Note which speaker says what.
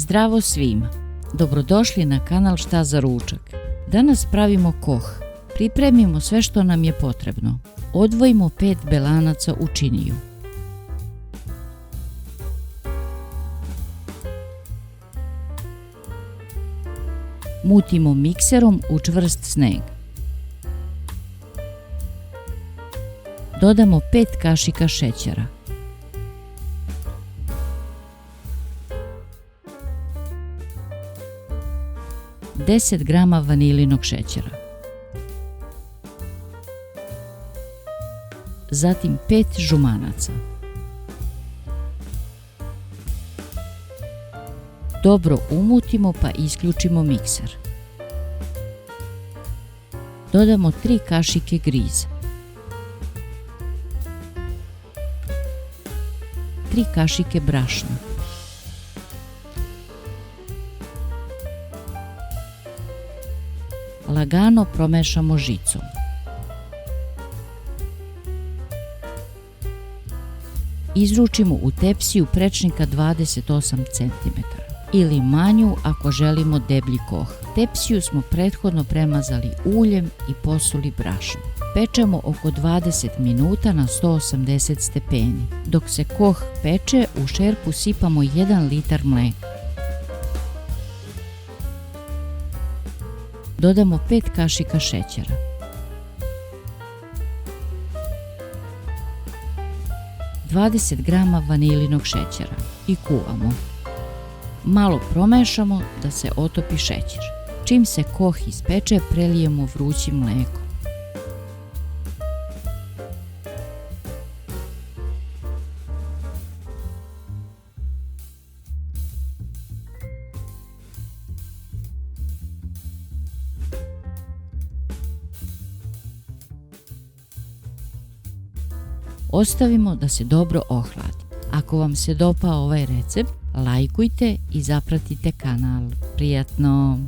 Speaker 1: Zdravo svima! Dobrodošli na kanal Šta za ručak. Danas pravimo koh. Pripremimo sve što nam je potrebno. Odvojimo 5 belanaca u činiju. Mutimo mikserom u čvrst sneg. Dodamo 5 kašika šećera. Deset grama vanilinog šećera. Zatim 5 žumanaca. Dobro umutimo pa isključimo mikser. Dodamo 3 kašike griza. 3 kašike brašna. Lagano promešamo žicom. Izručimo u tepsiju prečnika 28 cm ili manju ako želimo deblji koh. Tepsiju smo prethodno premazali uljem i posuli brašnom. Pečemo oko 20 minuta na 180 stepeni. Dok se koh peče, u šerpu sipamo 1 litar mleka. Dodamo 5 kašika šećera. Dvadeset grama vanilinog šećera i kuvamo. Malo promešamo da se otopi šećer. Čim se koh ispeče, prelijemo vrućim mlekom. Ostavimo da se dobro ohladi. Ako vam se dopao ovaj recept, lajkujte i zapratite kanal. Prijatno!